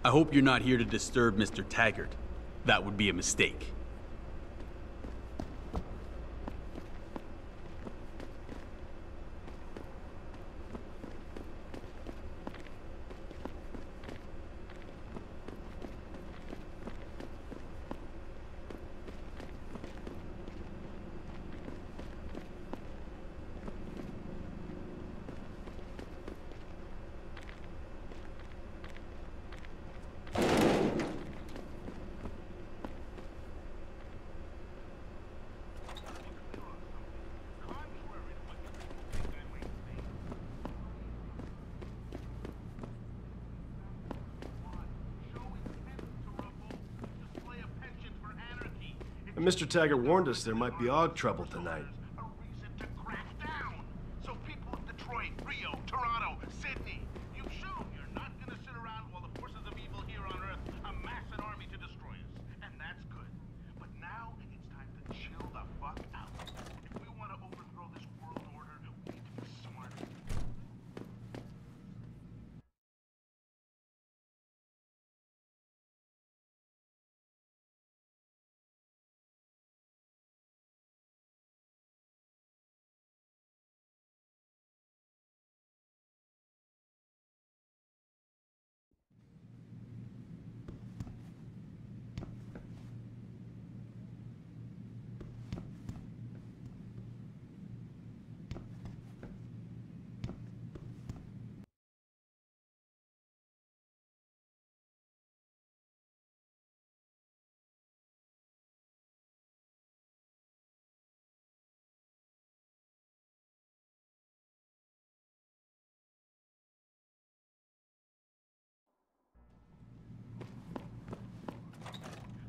I hope you're not here to disturb Mr. Taggart. That would be a mistake. And Mr. Taggart warned us there might be aug trouble tonight. A reason to crack down. So people of Detroit, Rio, Toronto, Sydney, you've shown you're not gonna sit around while the forces of evil here on Earth amass an army to destroy us. And that's good. But now it's time to chill the fuck out. If we want to overthrow this world order, we need to be smart.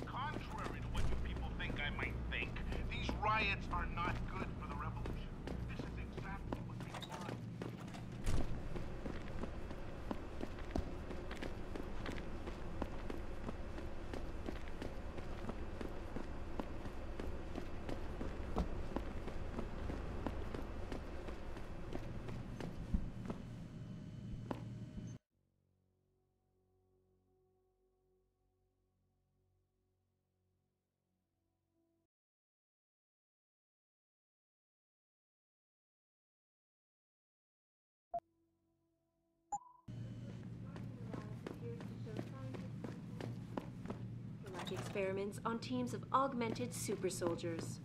Contrary to what you people think I might think, these riots are not good for the revolution. This is exactly what they want. Experiments on teams of augmented super soldiers.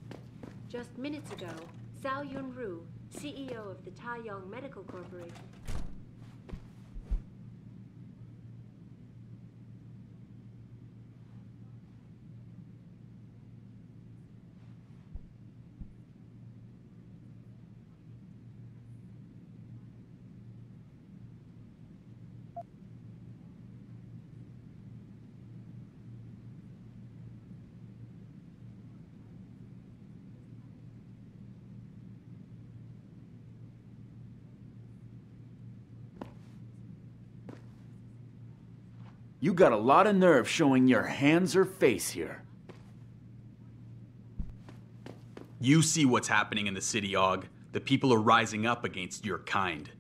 Just minutes ago, Zhao Yunru, CEO of the Taiyong Medical Corporation. You got a lot of nerve showing your hands or face here. You see what's happening in the city, Aug. The people are rising up against your kind.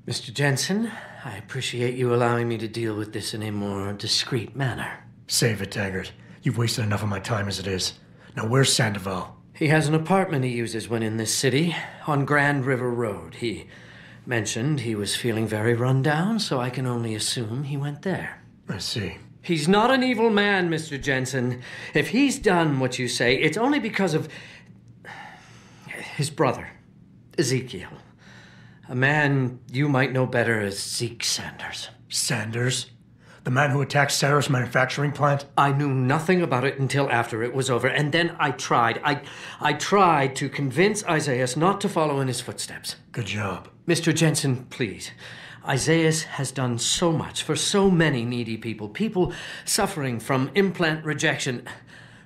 Mr. Jensen, I appreciate you allowing me to deal with this in a more discreet manner. Save it, Taggart. You've wasted enough of my time as it is. Now where's Sandoval? He has an apartment he uses when in this city, on Grand River Road. He mentioned he was feeling very run down, so I can only assume he went there. I see. He's not an evil man, Mr. Jensen. If he's done what you say, it's only because of his brother, Ezekiel. A man you might know better as Zeke Sanders. Sanders? The man who attacked Sarah's manufacturing plant? I knew nothing about it until after it was over, and then I tried. I tried to convince Isaiah not to follow in his footsteps. Good job. Mr. Jensen, please. Isaiah has done so much for so many needy people, people suffering from implant rejection.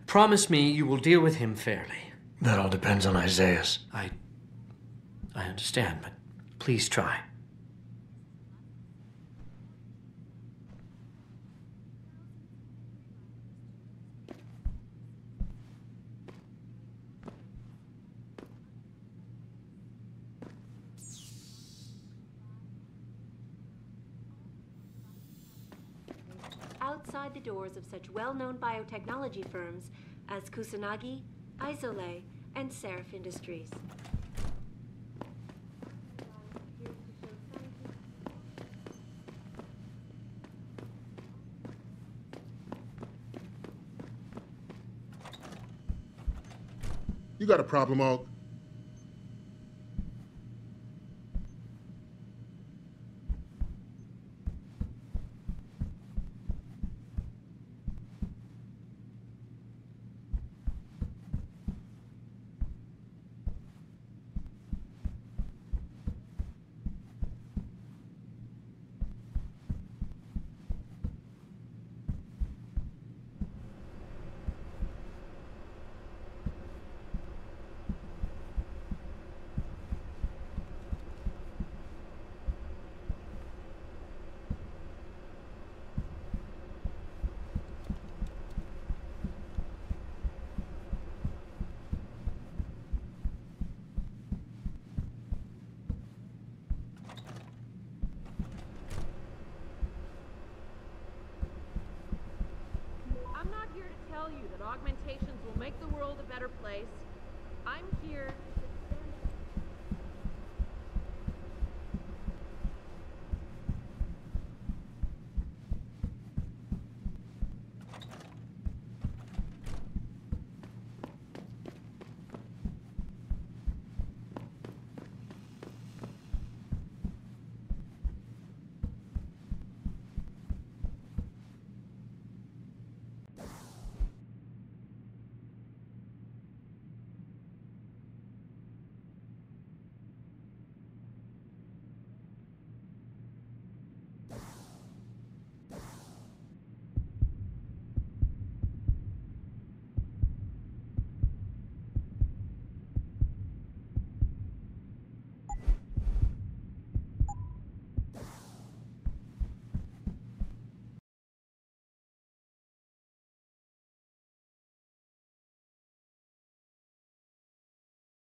Promise me you will deal with him fairly. That all depends on Isaiah. I understand, but please try. outside the doors of such well-known biotechnology firms as Kusanagi, Isole, and Seraph Industries. You got a problem, Aug? I'm not here to tell you that augmentations will make the world a better place. I'm here to stand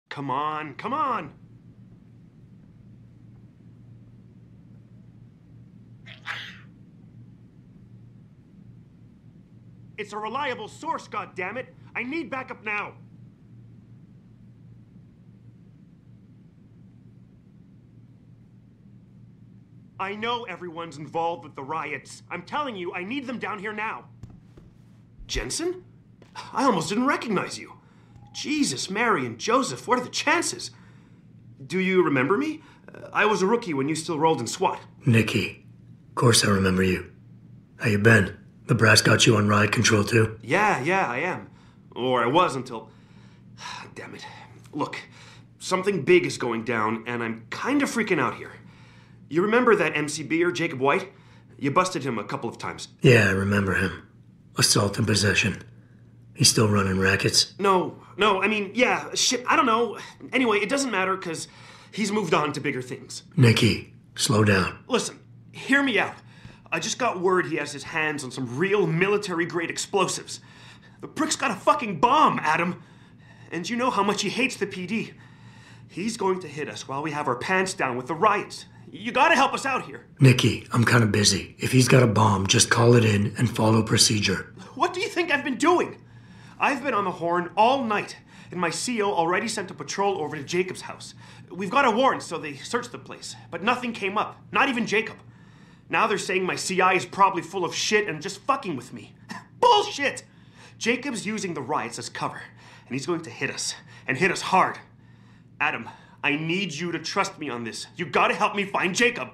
Come on, come on! It's a reliable source, goddammit! I need backup now! I know everyone's involved with the riots. I'm telling you, I need them down here now. Jensen? I almost didn't recognize you. Jesus, Mary, and Joseph, what are the chances? Do you remember me? I was a rookie when you still rolled in SWAT. Nikki. Of course I remember you. How you been? The brass got you on riot control too? Yeah, I am. Or I was until... Damn it. Look, something big is going down, and I'm kind of freaking out here. You remember that MCBer, Jacob White? You busted him a couple of times. Yeah, I remember him. Assault and possession. He's still running rackets? No, I mean, yeah, shit, I don't know. Anyway, it doesn't matter, because he's moved on to bigger things. Nikki, slow down. Listen, hear me out. I just got word he has his hands on some real military-grade explosives. The prick's got a fucking bomb, Adam. And you know how much he hates the PD. He's going to hit us while we have our pants down with the riots. You gotta help us out here. Nikki, I'm kind of busy. If he's got a bomb, just call it in and follow procedure. What do you think I've been doing? I've been on the horn all night, and my CO already sent a patrol over to Jacob's house. We've got a warrant, so they searched the place, but nothing came up, not even Jacob. Now they're saying my CI is probably full of shit and just fucking with me. Bullshit! Jacob's using the riots as cover, and he's going to hit us, and hit us hard. Adam, I need you to trust me on this. You gotta help me find Jacob.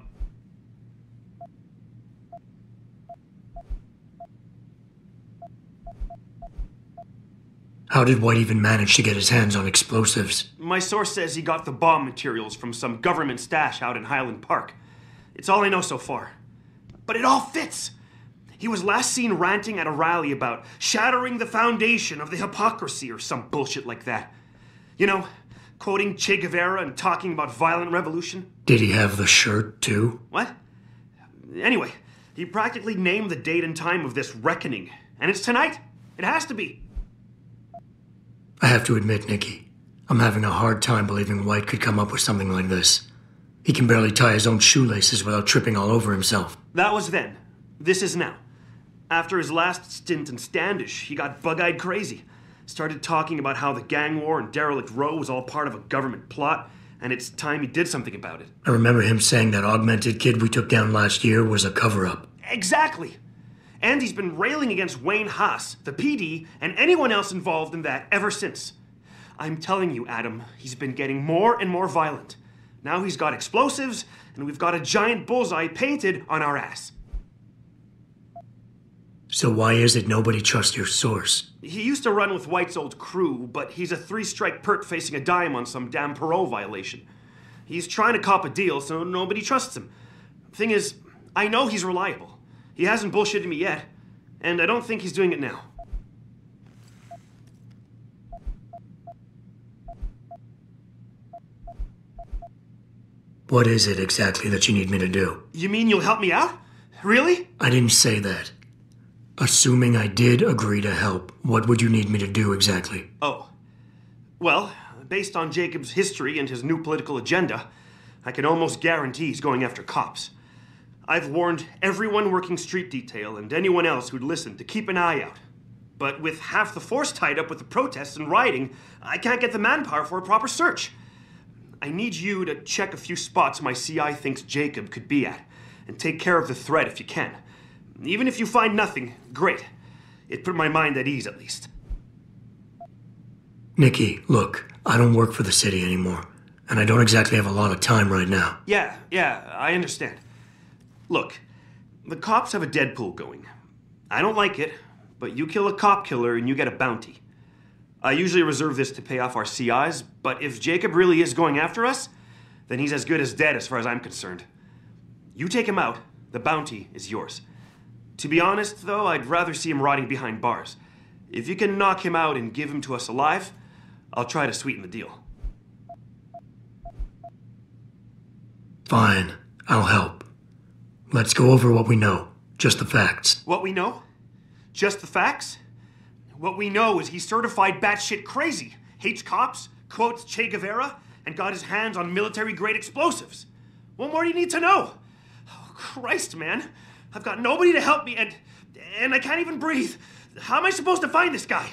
How did White even manage to get his hands on explosives? My source says he got the bomb materials from some government stash out in Highland Park. It's all I know so far. But it all fits. He was last seen ranting at a rally about shattering the foundation of the hypocrisy or some bullshit like that. You know, quoting Che Guevara and talking about violent revolution. Did he have the shirt, too? What? Anyway, he practically named the date and time of this reckoning. And it's tonight. It has to be. I have to admit, Nikki, I'm having a hard time believing White could come up with something like this. He can barely tie his own shoelaces without tripping all over himself. That was then. This is now. After his last stint in Standish, he got bug-eyed crazy. Started talking about how the gang war in Derelict Row was all part of a government plot, and it's time he did something about it. I remember him saying that augmented kid we took down last year was a cover-up. Exactly! And he's been railing against Wayne Haas, the PD, and anyone else involved in that ever since. I'm telling you, Adam, he's been getting more and more violent. Now he's got explosives, and we've got a giant bullseye painted on our ass. So why is it nobody trusts your source? He used to run with White's old crew, but he's a 3-strike pert facing a dime on some damn parole violation. He's trying to cop a deal, so nobody trusts him. Thing is, I know he's reliable. He hasn't bullshitted me yet, and I don't think he's doing it now. What is it exactly that you need me to do? You mean you'll help me out? Really? I didn't say that. Assuming I did agree to help, what would you need me to do exactly? Oh. Well, based on Jacob's history and his new political agenda, I can almost guarantee he's going after cops. I've warned everyone working street detail and anyone else who'd listen to keep an eye out. But with half the force tied up with the protests and rioting, I can't get the manpower for a proper search. I need you to check a few spots my CI thinks Jacob could be at, and take care of the threat if you can. Even if you find nothing, great. It put my mind at ease, at least. Nikki, look, I don't work for the city anymore, and I don't exactly have a lot of time right now. Yeah, I understand. Look, the cops have a Deadpool going. I don't like it, but you kill a cop killer and you get a bounty. I usually reserve this to pay off our CIs, but if Jacob really is going after us, then he's as good as dead as far as I'm concerned. You take him out, the bounty is yours. To be honest, though, I'd rather see him rotting behind bars. If you can knock him out and give him to us alive, I'll try to sweeten the deal. Fine, I'll help. Let's go over what we know. Just the facts. What we know? Just the facts? What we know is he's certified batshit crazy, hates cops, quotes Che Guevara, and got his hands on military-grade explosives. What more do you need to know? Oh, Christ, man. I've got nobody to help me, and I can't even breathe. How am I supposed to find this guy?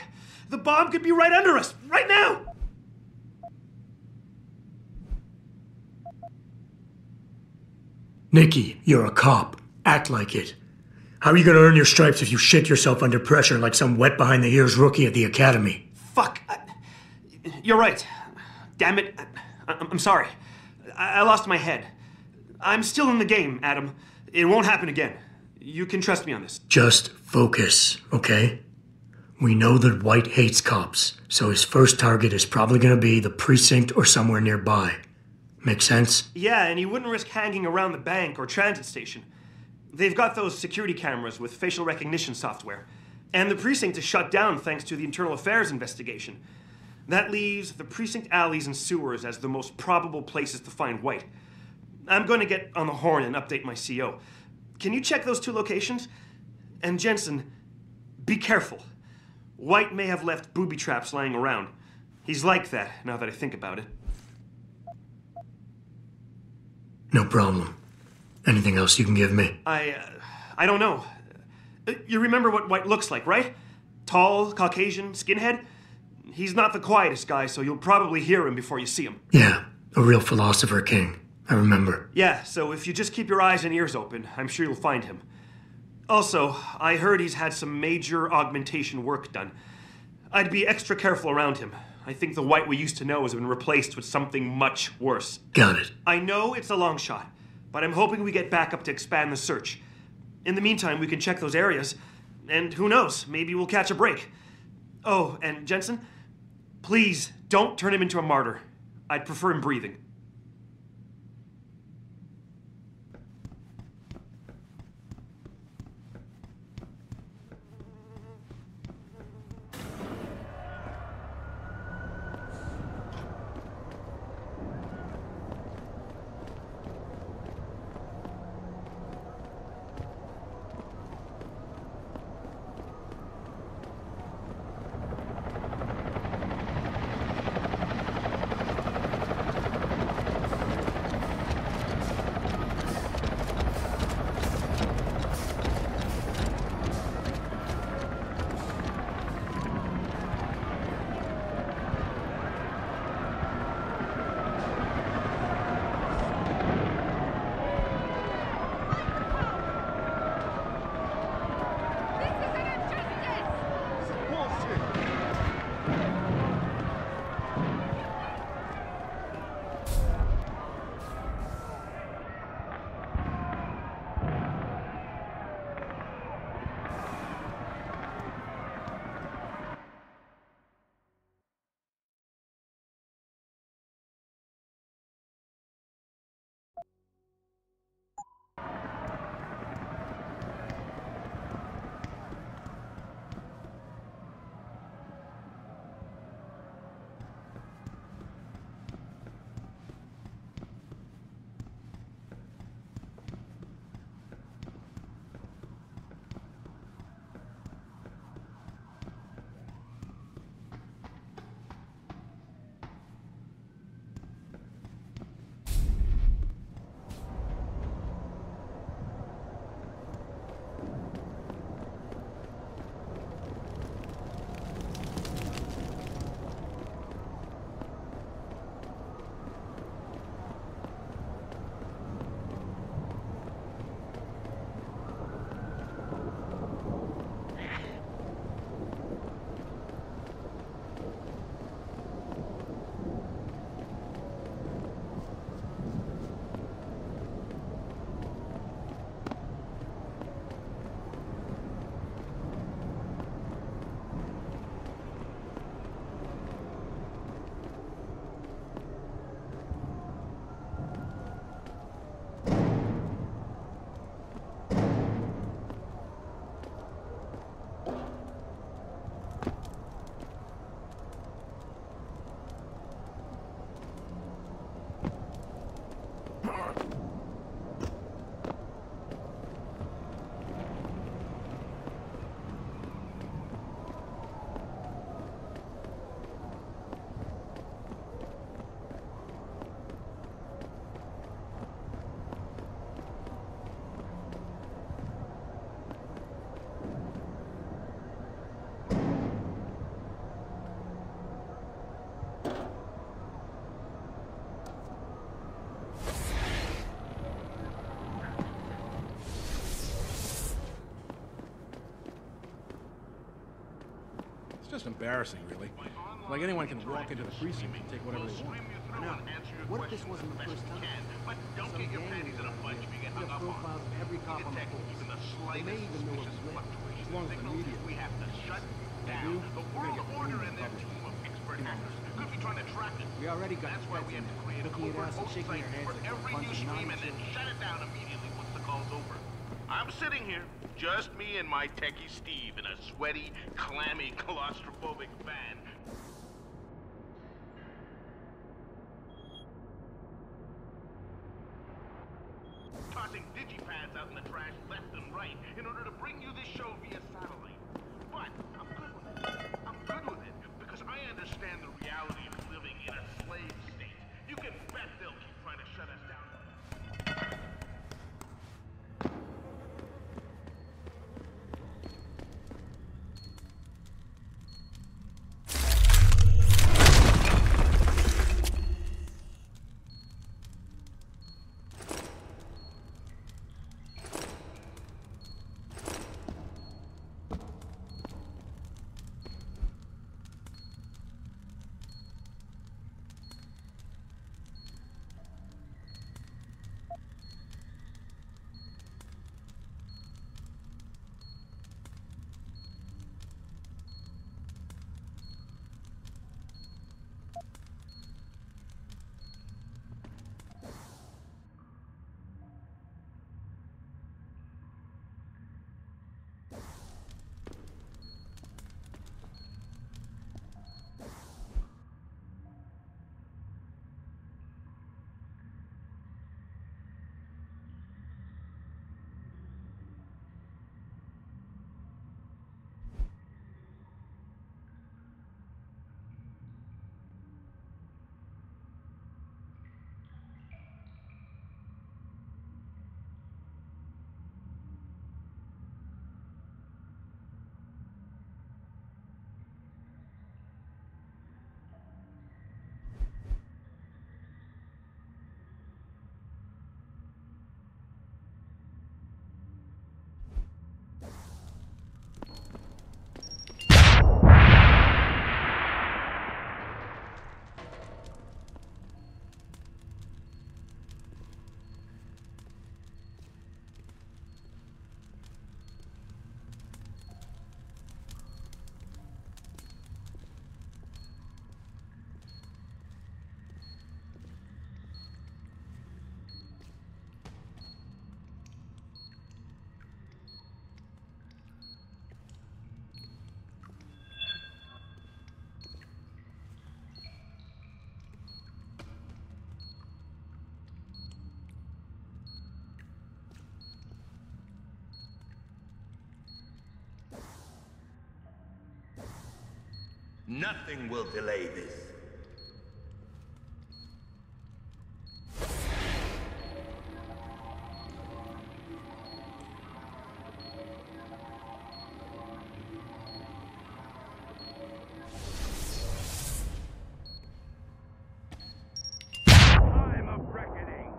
The bomb could be right under us, right now! Nikki, you're a cop. Act like it. How are you gonna earn your stripes if you shit yourself under pressure like some wet-behind-the-ears rookie at the academy? Fuck. You're right. Damn it. I'm sorry. I lost my head. I'm still in the game, Adam. It won't happen again. You can trust me on this. Just focus, okay? We know that White hates cops, so his first target is probably gonna be the precinct or somewhere nearby. Make sense? Yeah, and he wouldn't risk hanging around the bank or transit station. They've got those security cameras with facial recognition software. And the precinct is shut down thanks to the internal affairs investigation. That leaves the precinct alleys and sewers as the most probable places to find White. I'm going to get on the horn and update my CO. Can you check those 2 locations? And Jensen, be careful. White may have left booby traps lying around. He's like that, now that I think about it. No problem. Anything else you can give me? I don't know. You remember what White looks like, right? Tall, Caucasian, skinhead? He's not the quietest guy, so you'll probably hear him before you see him. Yeah, a real philosopher king. I remember. Yeah, so if you just keep your eyes and ears open, I'm sure you'll find him. Also, I heard he's had some major augmentation work done. I'd be extra careful around him. I think the White we used to know has been replaced with something much worse. Got it. I know it's a long shot, but I'm hoping we get backup to expand the search. In the meantime, we can check those areas, and who knows, maybe we'll catch a break. Oh, and Jensen, please don't turn him into a martyr. I'd prefer him breathing. just embarrassing, really. Like anyone can walk into the precinct and take whatever they want. I know. What if this wasn't the first time? But don't get your panties in a bunch if you get hung up on. Every cop on the force. Even the They may slightest even know suspicious where we live. fluctuation As long as the signals, media we have to shut down. The world order and their team of expert hackers could be trying to track it. We already got That's why we have to create a looking at covert us and host shaking site their heads for like a every bunch new of stream naughty and then children. shut it down immediately once the call's over. I'm sitting here, just me and my techie Steve in a sweaty, clammy, claustrophobic van. Tossing digipads out in the trash left and right in order to bring you this show via satellite. But I'm good with it. I'm good with it because I understand the reality of living in a slave state. You can bet they'll keep trying to shut us down. Nothing will delay this. Time of reckoning.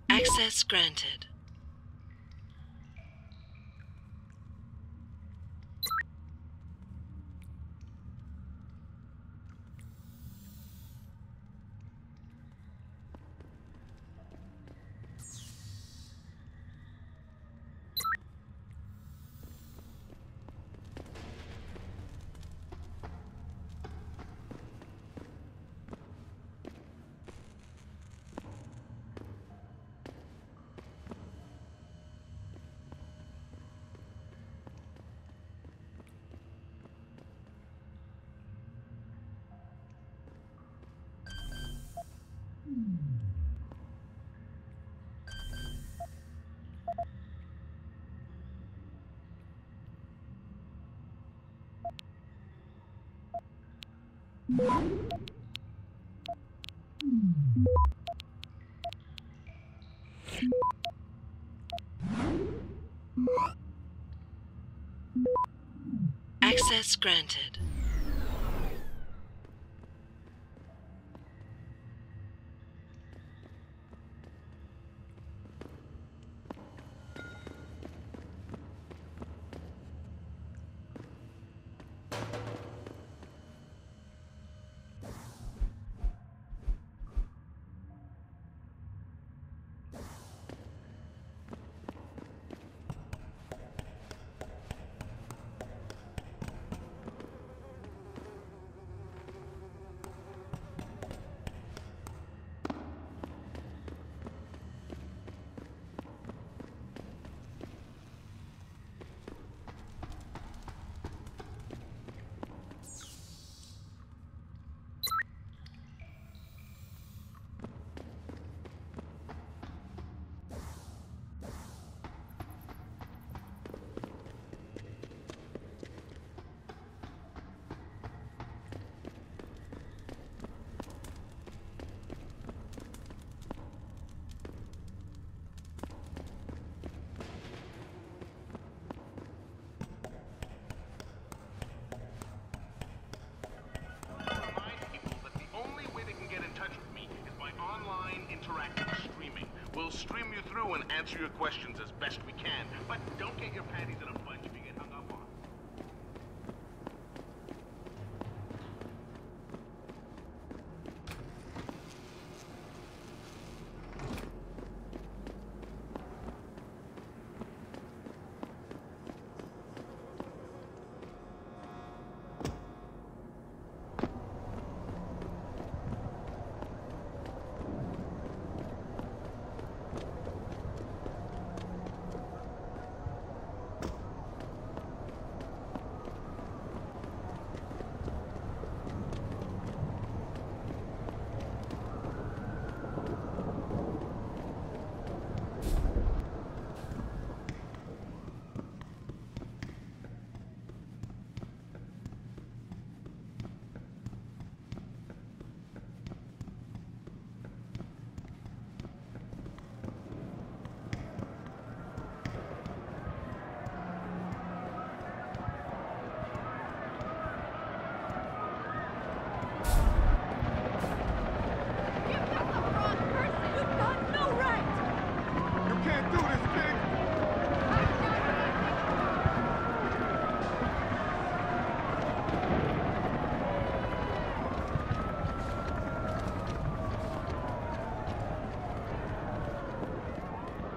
Access granted. Access granted. We'll stream you through and answer your questions as best we can, but don't get your panties in a bunch if you get hung up on.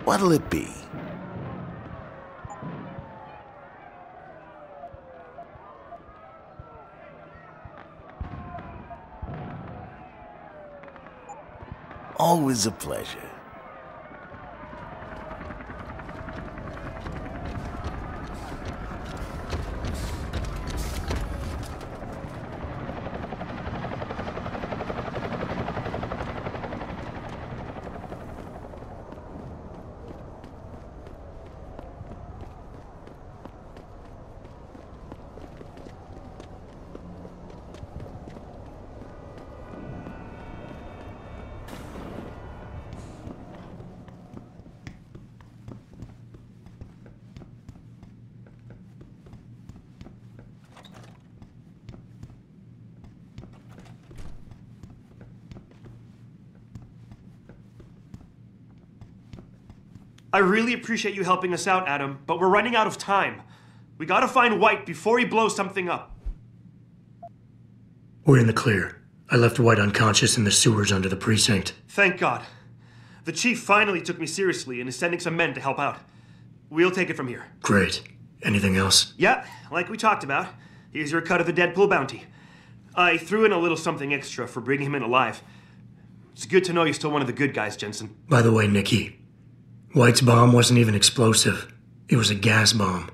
What'll it be? Always a pleasure. I really appreciate you helping us out, Adam, but we're running out of time. We gotta find White before he blows something up. We're in the clear. I left White unconscious in the sewers under the precinct. Thank God. The chief finally took me seriously and is sending some men to help out. We'll take it from here. Great. Anything else? Yeah, like we talked about. Here's your cut of the Deadpool bounty. I threw in a little something extra for bringing him in alive. It's good to know you're still one of the good guys, Jensen. By the way, Nikki, White's bomb wasn't even explosive. It was a gas bomb.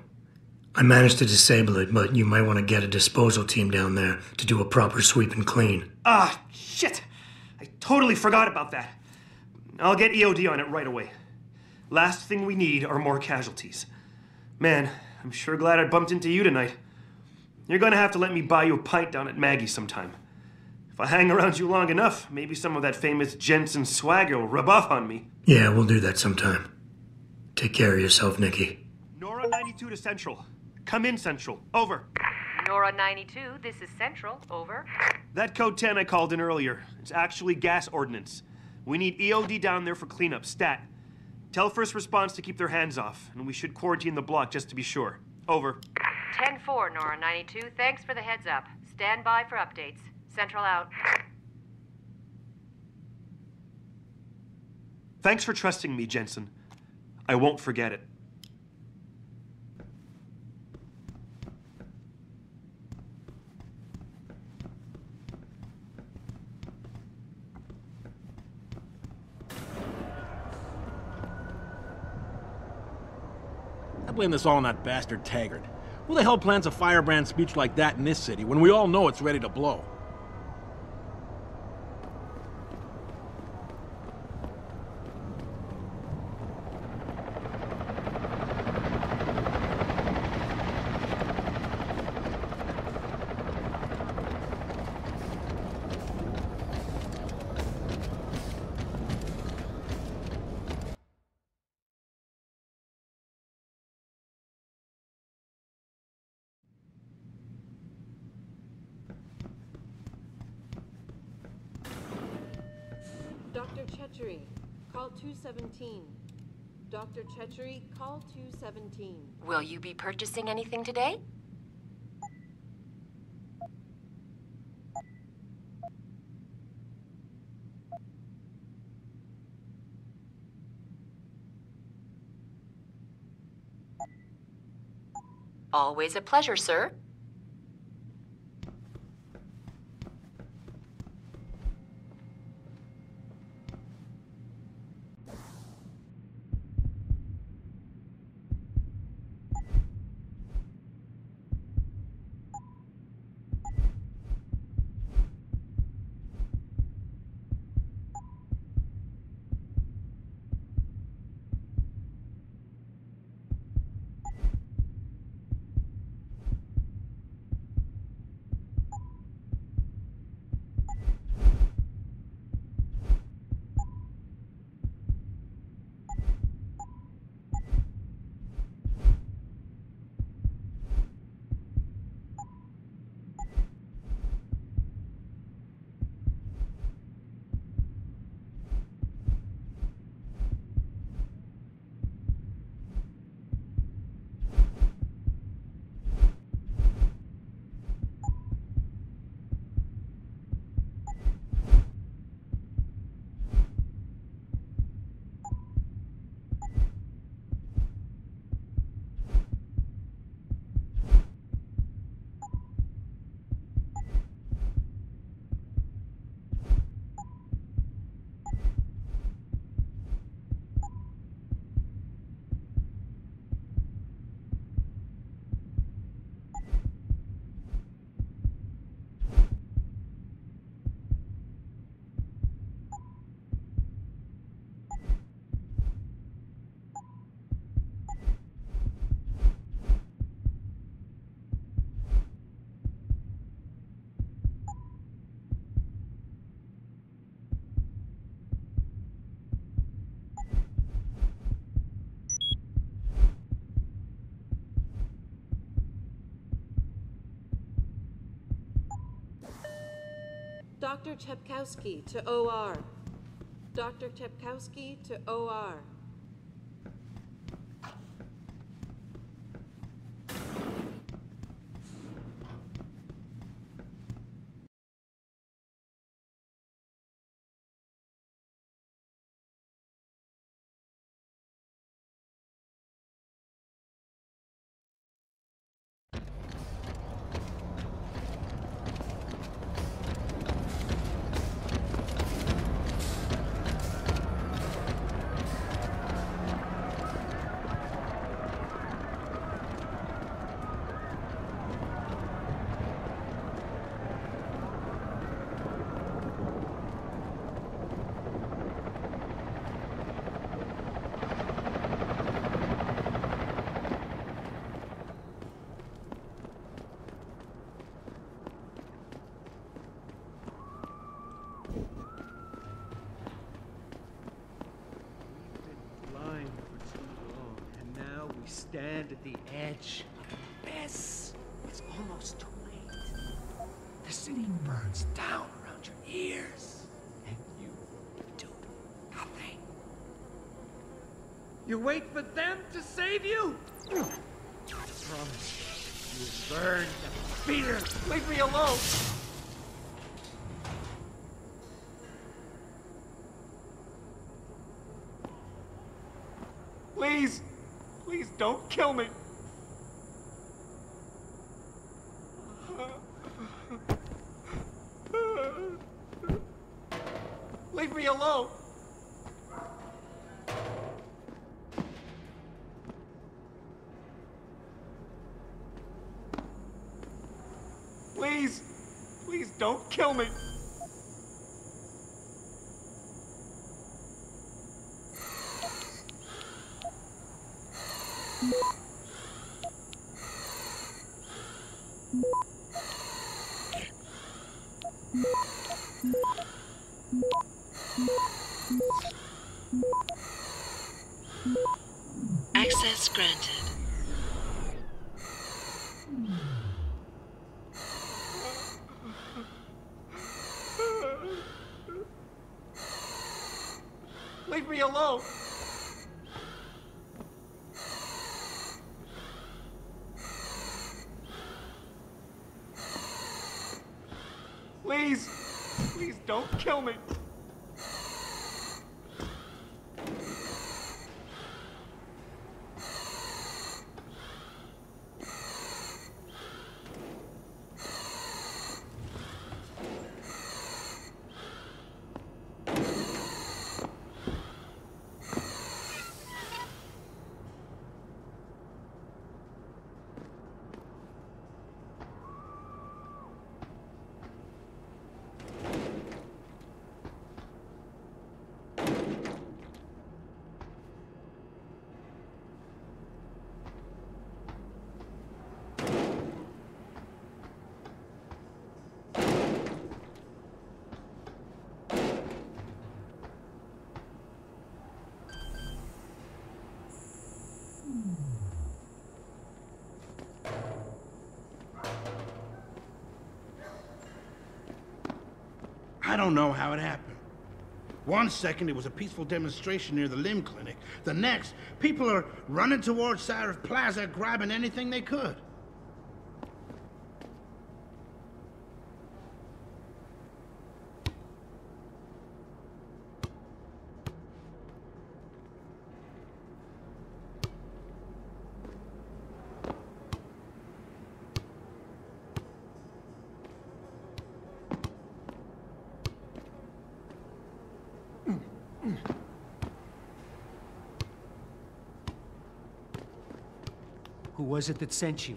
I managed to disable it, but you might want to get a disposal team down there to do a proper sweep and clean. Ah, shit! I totally forgot about that. I'll get EOD on it right away. Last thing we need are more casualties. Man, I'm sure glad I bumped into you tonight. You're gonna have to let me buy you a pint down at Maggie's sometime. If I hang around you long enough, maybe some of that famous Jensen swagger will rub off on me. Yeah, we'll do that sometime. Take care of yourself, Nikki. Nora 92 to Central. Come in, Central. Over. Nora 92, this is Central. Over. That code 10 I called in earlier. It's actually gas ordnance. We need EOD down there for cleanup. Stat. Tell first response to keep their hands off, and we should quarantine the block just to be sure. Over. 10-4, Nora 92. Thanks for the heads up. Stand by for updates. Central out. Thanks for trusting me, Jensen. I won't forget it. I blame this all on that bastard Taggart. Who the hell plans a firebrand speech like that in this city when we all know it's ready to blow? Dr. Chechery, call 217. Dr. Chechery, call 217. Will you be purchasing anything today? Always a pleasure, sir. Dr. Chepkowski to OR. Dr. Chepkowski to OR. stand at the edge of the abyss. It's almost too late. The city burns down around your ears, and you do nothing. You wait for them to save you? I promise you burn the fear. Leave me alone. Please, please don't kill me. Leave me alone. Please, please don't kill me. Access granted. Leave me alone. Please, please don't kill me. I don't know how it happened. One second, it was a peaceful demonstration near the limb clinic. The next, people are running towards Sarif Plaza, grabbing anything they could. Who was it that sent you?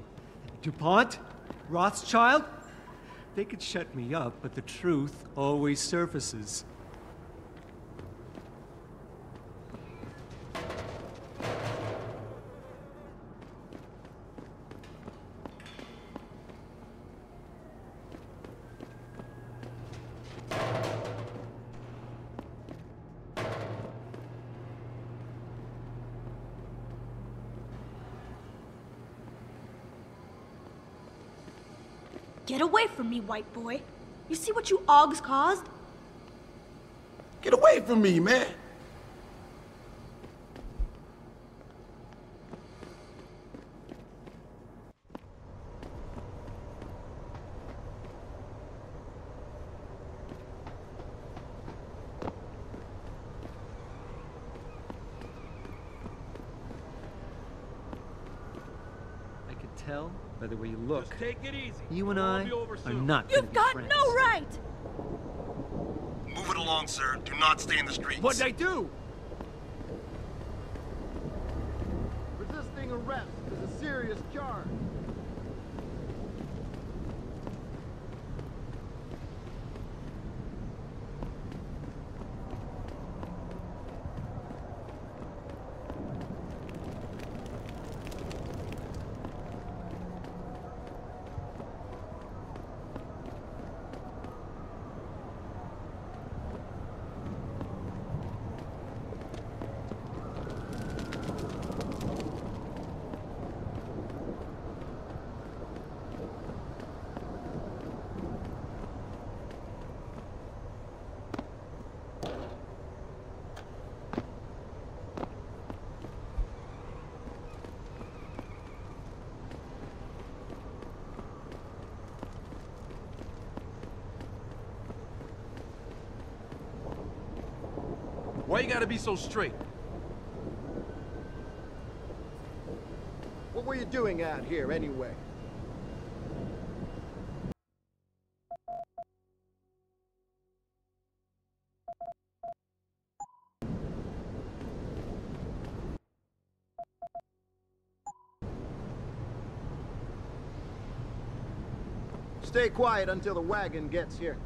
DuPont? Rothschild? They could shut me up, but the truth always surfaces. Get away from me, white boy. You see what you Augs caused? Get away from me, man. I can tell by the way you look. Just take it easy. You and I are not gonna You've be got friends. no right! Move it along, sir. Do not stay in the streets. What'd I do? Resisting arrest is a serious charge. Why you gotta be so straight? What were you doing out here, anyway? Stay quiet until the wagon gets here.